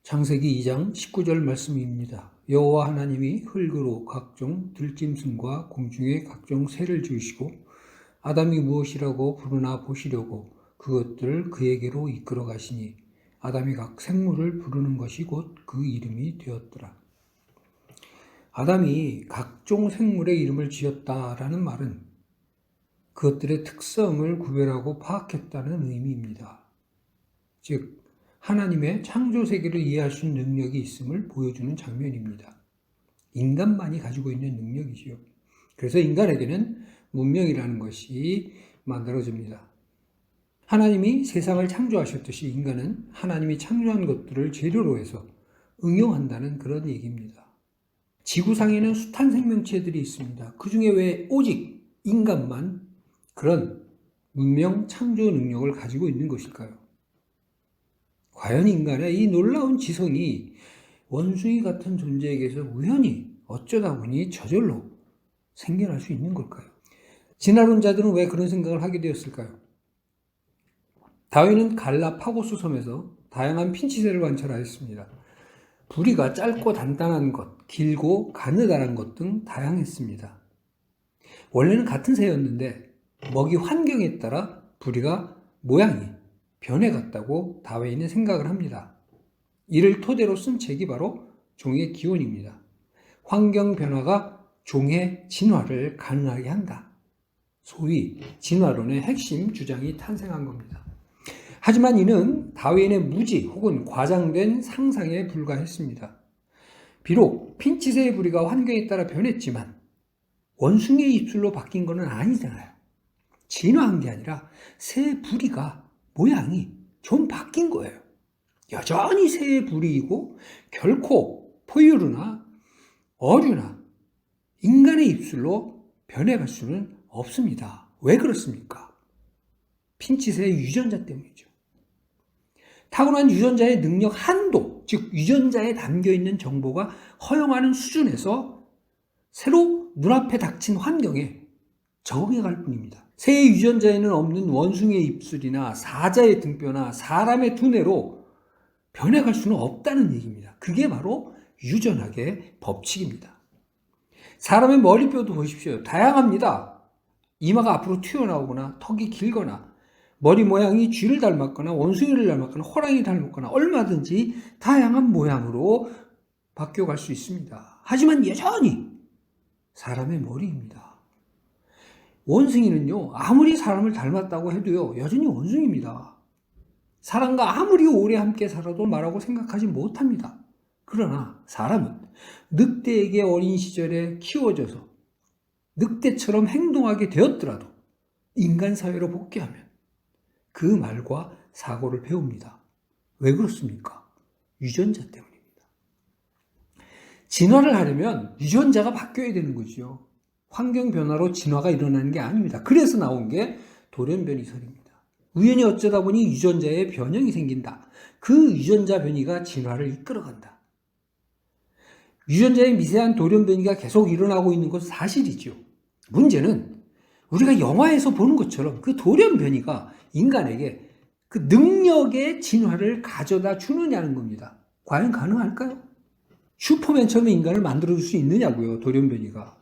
창세기 2장 19절 말씀입니다. 여호와 하나님이 흙으로 각종 들짐승과 공중의 각종 새를 지으시고 아담이 무엇이라고 부르나 보시려고 그것들을 그에게로 이끌어 가시니 아담이 각 생물을 부르는 것이 곧 그 이름이 되었더라. 아담이 각종 생물의 이름을 지었다라는 말은 그것들의 특성을 구별하고 파악했다는 의미입니다. 즉 하나님의 창조 세계를 이해할 수 있는 능력이 있음을 보여주는 장면입니다. 인간만이 가지고 있는 능력이지요. 그래서 인간에게는 문명이라는 것이 만들어집니다. 하나님이 세상을 창조하셨듯이 인간은 하나님이 창조한 것들을 재료로 해서 응용한다는 그런 얘기입니다. 지구상에는 숱한 생명체들이 있습니다. 그 중에 왜 오직 인간만 그런 문명 창조 능력을 가지고 있는 것일까요? 과연 인간의 이 놀라운 지성이 원숭이 같은 존재에게서 우연히 어쩌다 보니 저절로 생겨날 수 있는 걸까요? 진화론자들은 왜 그런 생각을 하게 되었을까요? 다윈은 갈라파고스 섬에서 다양한 핀치새를 관찰하였습니다. 부리가 짧고 단단한 것, 길고 가느다란 것 등 다양했습니다. 원래는 같은 새였는데 먹이 환경에 따라 부리가 모양이 변해갔다고 다윈은 생각을 합니다. 이를 토대로 쓴 책이 바로 종의 기원입니다. 환경 변화가 종의 진화를 가능하게 한다. 소위 진화론의 핵심 주장이 탄생한 겁니다. 하지만 이는 다윈의 무지 혹은 과장된 상상에 불과했습니다. 비록 핀치새의 부리가 환경에 따라 변했지만 원숭이의 입술로 바뀐 것은 아니잖아요. 진화한 게 아니라 새 부리가 모양이 좀 바뀐 거예요. 여전히 새의 부리이고 결코 포유류나 어류나 인간의 입술로 변해갈 수는 없습니다. 왜 그렇습니까? 핀치새의 유전자 때문이죠. 타고난 유전자의 능력 한도, 즉 유전자에 담겨있는 정보가 허용하는 수준에서 새로 눈앞에 닥친 환경에 적응해갈 뿐입니다. 새의 유전자에는 없는 원숭이의 입술이나 사자의 등뼈나 사람의 두뇌로 변해갈 수는 없다는 얘기입니다. 그게 바로 유전학의 법칙입니다. 사람의 머리뼈도 보십시오. 다양합니다. 이마가 앞으로 튀어나오거나 턱이 길거나 머리 모양이 쥐를 닮았거나 원숭이를 닮았거나 호랑이를 닮았거나 얼마든지 다양한 모양으로 바뀌어갈 수 있습니다. 하지만 여전히 사람의 머리입니다. 원숭이는요, 아무리 사람을 닮았다고 해도요, 여전히 원숭이입니다. 사람과 아무리 오래 함께 살아도 말하고 생각하지 못합니다. 그러나 사람은 늑대에게 어린 시절에 키워져서 늑대처럼 행동하게 되었더라도 인간 사회로 복귀하면 그 말과 사고를 배웁니다. 왜 그렇습니까? 유전자 때문입니다. 진화를 하려면 유전자가 바뀌어야 되는 거죠. 환경 변화로 진화가 일어나는 게 아닙니다. 그래서 나온 게 돌연변이설입니다. 우연히 어쩌다 보니 유전자에 변형이 생긴다. 그 유전자 변이가 진화를 이끌어간다. 유전자의 미세한 돌연변이가 계속 일어나고 있는 것은 사실이죠. 문제는 우리가 영화에서 보는 것처럼 그 돌연변이가 인간에게 그 능력의 진화를 가져다 주느냐는 겁니다. 과연 가능할까요? 슈퍼맨처럼 인간을 만들어줄 수 있느냐고요, 돌연변이가.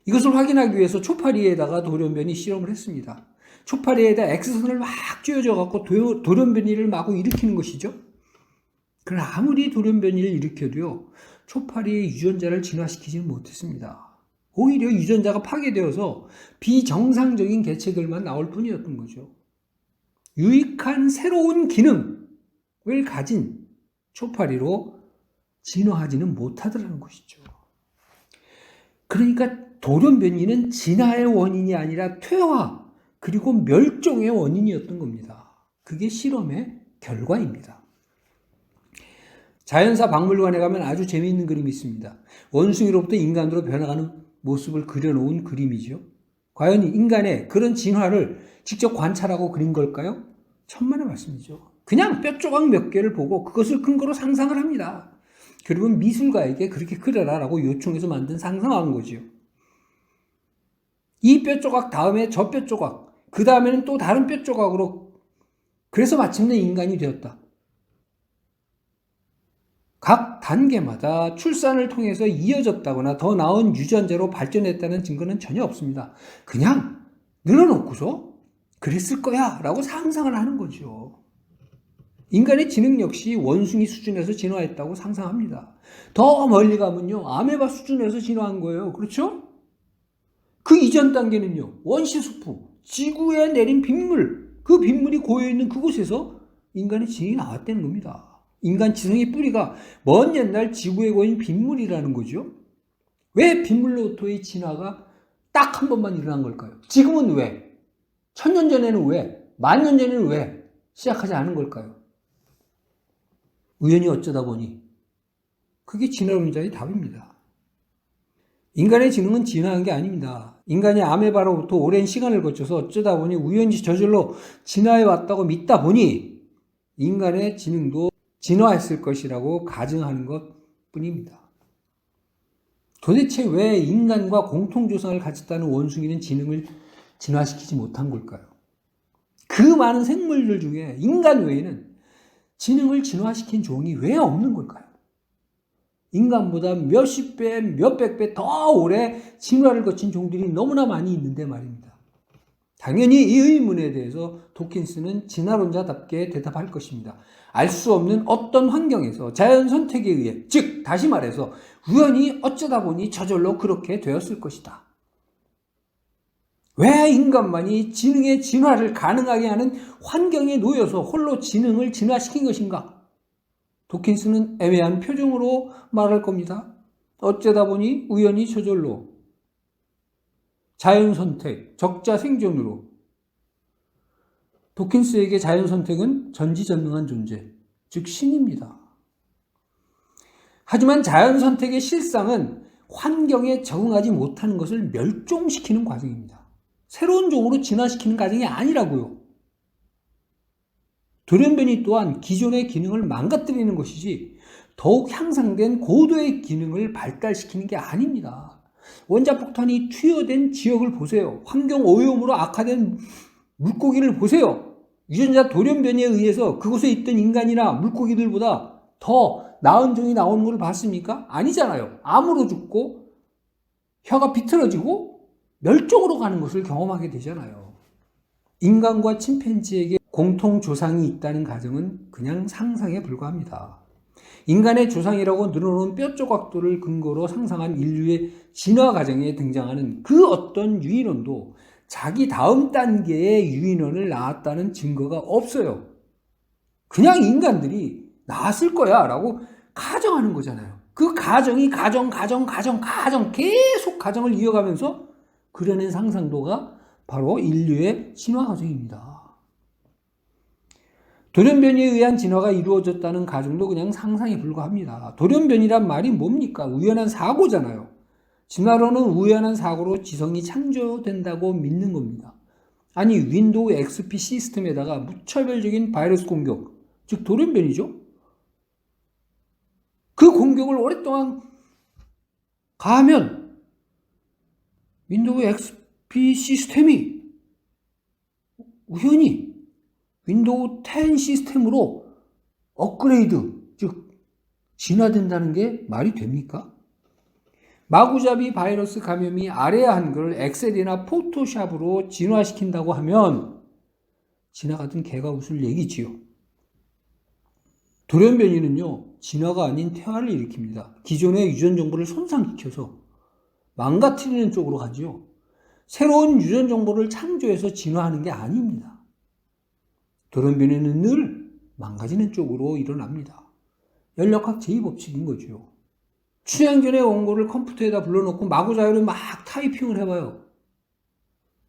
이것을 확인하기 위해서 초파리에다가 돌연변이 실험을 했습니다. 초파리에다 X선을 막 쥐어져갖고 돌연변이를 마구 일으키는 것이죠. 그러나 아무리 돌연변이를 일으켜도요, 초파리의 유전자를 진화시키지는 못했습니다. 오히려 유전자가 파괴되어서 비정상적인 개체들만 나올 뿐이었던 거죠. 유익한 새로운 기능을 가진 초파리로 진화하지는 못하더라는 것이죠. 그러니까 돌연변이는 진화의 원인이 아니라 퇴화 그리고 멸종의 원인이었던 겁니다. 그게 실험의 결과입니다. 자연사 박물관에 가면 아주 재미있는 그림이 있습니다. 원숭이로부터 인간으로 변화가는 모습을 그려놓은 그림이죠. 과연 인간의 그런 진화를 직접 관찰하고 그린 걸까요? 천만의 말씀이죠. 그냥 뼈조각 몇 개를 보고 그것을 근거로 상상을 합니다. 그리고 미술가에게 그렇게 그려라라고 요청해서 만든 상상한 거죠. 이 뼈조각 다음에 저 뼈조각, 그 다음에는 또 다른 뼈조각으로, 그래서 마침내 인간이 되었다. 각 단계마다 출산을 통해서 이어졌다거나 더 나은 유전자로 발전했다는 증거는 전혀 없습니다. 그냥 늘어놓고서 그랬을 거야 라고 상상을 하는 거죠. 인간의 지능 역시 원숭이 수준에서 진화했다고 상상합니다. 더 멀리 가면요, 아메바 수준에서 진화한 거예요. 그렇죠? 그 이전 단계는요, 원시수프, 지구에 내린 빗물, 그 빗물이 고여있는 그곳에서 인간의 지능이 나왔다는 겁니다. 인간 지성의 뿌리가 먼 옛날 지구에 고인 빗물이라는 거죠. 왜 빗물로부터의 진화가 딱 한 번만 일어난 걸까요? 지금은 왜? 1000년 전에는 왜? 10,000년 전에는 왜 시작하지 않은 걸까요? 우연히 어쩌다 보니. 그게 진화론자의 답입니다. 인간의 지능은 진화한 게 아닙니다. 인간이 아메바로부터 오랜 시간을 거쳐서 어쩌다 보니 우연히 저절로 진화해 왔다고 믿다 보니 인간의 지능도 진화했을 것이라고 가정하는 것 뿐입니다. 도대체 왜 인간과 공통조상을 가졌다는 원숭이는 지능을 진화시키지 못한 걸까요? 그 많은 생물들 중에 인간 외에는 지능을 진화시킨 종이 왜 없는 걸까요? 인간보다 몇십 배, 몇백 배 더 오래 진화를 거친 종들이 너무나 많이 있는데 말입니다. 당연히 이 의문에 대해서 도킨스는 진화론자답게 대답할 것입니다. 알 수 없는 어떤 환경에서 자연 선택에 의해, 즉 다시 말해서 우연히 어쩌다 보니 저절로 그렇게 되었을 것이다. 왜 인간만이 지능의 진화를 가능하게 하는 환경에 놓여서 홀로 지능을 진화시킨 것인가? 도킨스는 애매한 표정으로 말할 겁니다. 어쩌다 보니 우연히 저절로 자연선택, 적자 생존으로. 도킨스에게 자연선택은 전지전능한 존재, 즉 신입니다. 하지만 자연선택의 실상은 환경에 적응하지 못하는 것을 멸종시키는 과정입니다. 새로운 종으로 진화시키는 과정이 아니라고요. 돌연변이 또한 기존의 기능을 망가뜨리는 것이지 더욱 향상된 고도의 기능을 발달시키는 게 아닙니다. 원자폭탄이 투여된 지역을 보세요. 환경 오염으로 악화된 물고기를 보세요. 유전자 돌연변이에 의해서 그곳에 있던 인간이나 물고기들보다 더 나은 종이 나오는 걸 봤습니까? 아니잖아요. 암으로 죽고 혀가 비틀어지고 멸종으로 가는 것을 경험하게 되잖아요. 인간과 침팬지에게 공통 조상이 있다는 가정은 그냥 상상에 불과합니다. 인간의 조상이라고 늘어놓은 뼈 조각들을 근거로 상상한 인류의 진화 과정에 등장하는 그 어떤 유인원도 자기 다음 단계의 유인원을 낳았다는 증거가 없어요. 그냥 인간들이 낳았을 거야 라고 가정하는 거잖아요. 그 가정이 가정 계속 가정을 이어가면서 그려낸 상상도가 바로 인류의 진화 과정입니다. 돌연변이에 의한 진화가 이루어졌다는 가정도 그냥 상상에 불과합니다. 돌연변이란 말이 뭡니까? 우연한 사고잖아요. 진화론은 우연한 사고로 지성이 창조된다고 믿는 겁니다. 아니, 윈도우 XP 시스템에다가 무차별적인 바이러스 공격, 즉 돌연변이죠. 그 공격을 오랫동안 가하면 윈도우 XP 시스템이 우연히 윈도우 10 시스템으로 업그레이드, 즉 진화된다는 게 말이 됩니까? 마구잡이 바이러스 감염이 아래야 한 걸 엑셀이나 포토샵으로 진화시킨다고 하면 지나가던 개가 웃을 얘기지요. 돌연변이는요, 진화가 아닌 퇴화를 일으킵니다. 기존의 유전 정보를 손상시켜서 망가뜨리는 쪽으로 가지요. 새로운 유전 정보를 창조해서 진화하는 게 아닙니다. 돌연변이는 늘 망가지는 쪽으로 일어납니다. 연력학 제2법칙인 거죠. 춘향전의 원고를 컴퓨터에다 불러놓고 마구자유로 막 타이핑을 해봐요.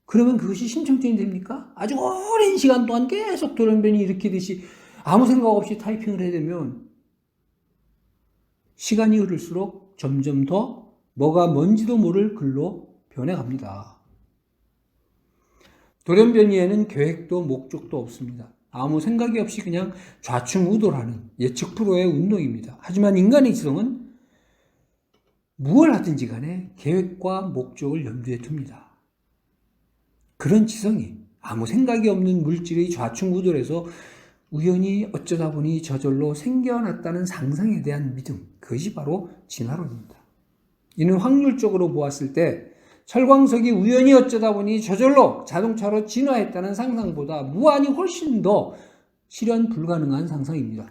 그러면 그것이 심청전이 됩니까? 아주 오랜 시간 동안 계속 돌연변이 일으키듯이 아무 생각 없이 타이핑을 해야 되면 시간이 흐를수록 점점 더 뭐가 뭔지도 모를 글로 변해갑니다. 돌연변이에는 계획도 목적도 없습니다. 아무 생각이 없이 그냥 좌충우돌하는 예측 불허의 운동입니다. 하지만 인간의 지성은 무엇을 하든지 간에 계획과 목적을 염두에 둡니다. 그런 지성이 아무 생각이 없는 물질의 좌충우돌에서 우연히 어쩌다 보니 저절로 생겨났다는 상상에 대한 믿음, 그것이 바로 진화론입니다. 이는 확률적으로 보았을 때 철광석이 우연히 어쩌다 보니 저절로 자동차로 진화했다는 상상보다 무한히 훨씬 더 실현 불가능한 상상입니다.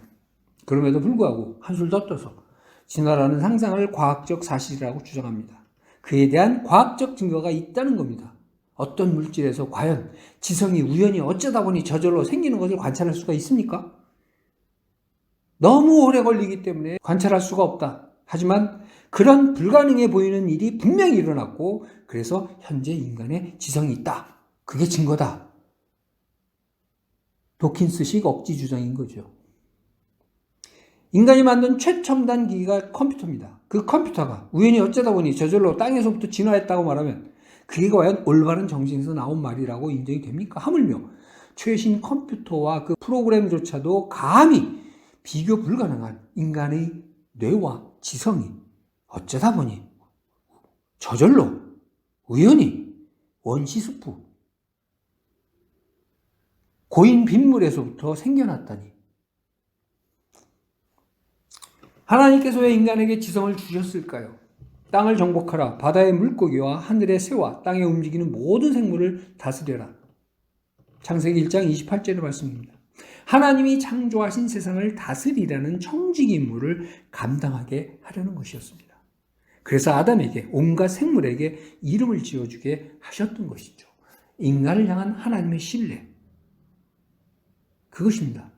그럼에도 불구하고 한술 더 떠서 진화라는 상상을 과학적 사실이라고 주장합니다. 그에 대한 과학적 증거가 있다는 겁니다. 어떤 물질에서 과연 지성이 우연히 어쩌다 보니 저절로 생기는 것을 관찰할 수가 있습니까? 너무 오래 걸리기 때문에 관찰할 수가 없다. 하지만 그런 불가능해 보이는 일이 분명히 일어났고, 그래서 현재 인간의 지성이 있다. 그게 증거다. 도킨스식 억지 주장인 거죠. 인간이 만든 최첨단 기기가 컴퓨터입니다. 그 컴퓨터가 우연히 어쩌다 보니 저절로 땅에서부터 진화했다고 말하면 그게 과연 올바른 정신에서 나온 말이라고 인정이 됩니까? 하물며 최신 컴퓨터와 그 프로그램조차도 감히 비교 불가능한 인간의 뇌와 지성이 어쩌다 보니 저절로 우연히 원시수프 고인 빗물에서부터 생겨났다니. 하나님께서 왜 인간에게 지성을 주셨을까요? 땅을 정복하라. 바다의 물고기와 하늘의 새와 땅에 움직이는 모든 생물을 다스려라. 창세기 1장 28절의 말씀입니다. 하나님이 창조하신 세상을 다스리라는 청직 임무를 감당하게 하려는 것이었습니다. 그래서 아담에게, 온갖 생물에게 이름을 지어주게 하셨던 것이죠. 인간을 향한 하나님의 신뢰, 그것입니다.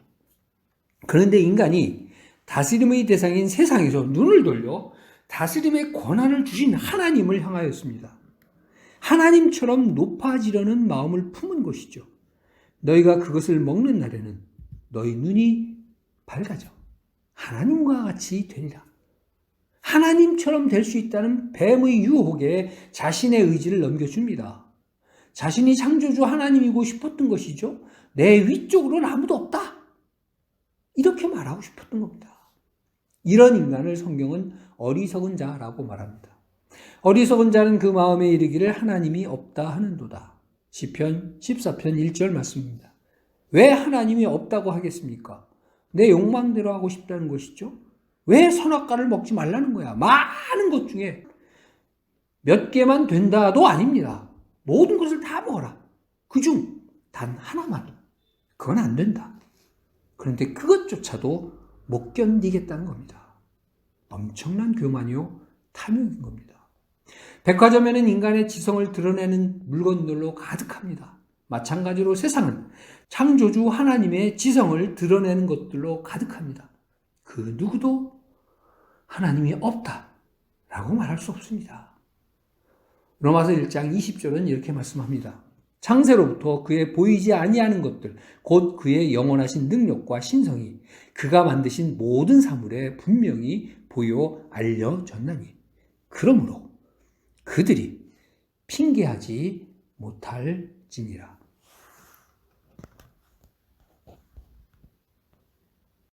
그런데 인간이 다스림의 대상인 세상에서 눈을 돌려 다스림의 권한을 주신 하나님을 향하였습니다. 하나님처럼 높아지려는 마음을 품은 것이죠. 너희가 그것을 먹는 날에는 너희 눈이 밝아져 하나님과 같이 되리라. 하나님처럼 될 수 있다는 뱀의 유혹에 자신의 의지를 넘겨줍니다. 자신이 창조주 하나님이고 싶었던 것이죠. 내 위쪽으로는 아무도 없다. 이렇게 말하고 싶었던 겁니다. 이런 인간을 성경은 어리석은 자라고 말합니다. 어리석은 자는 그 마음에 이르기를 하나님이 없다 하는도다. 시편 14편 1절 말씀입니다. 왜 하나님이 없다고 하겠습니까? 내 욕망대로 하고 싶다는 것이죠. 왜 선악과를 먹지 말라는 거야? 많은 것 중에 몇 개만 된다도 아닙니다. 모든 것을 다 먹어라. 그중 단 하나만. 그건 안 된다. 그런데 그것조차도 못 견디겠다는 겁니다. 엄청난 교만이요, 탐욕인 겁니다. 백화점에는 인간의 지성을 드러내는 물건들로 가득합니다. 마찬가지로 세상은 창조주 하나님의 지성을 드러내는 것들로 가득합니다. 그 누구도 하나님이 없다라고 말할 수 없습니다. 로마서 1장 20절은 이렇게 말씀합니다. 창세로부터 그의 보이지 아니하는 것들, 곧 그의 영원하신 능력과 신성이 그가 만드신 모든 사물에 분명히 보여 알려졌나니. 그러므로 그들이 핑계하지 못할지니라.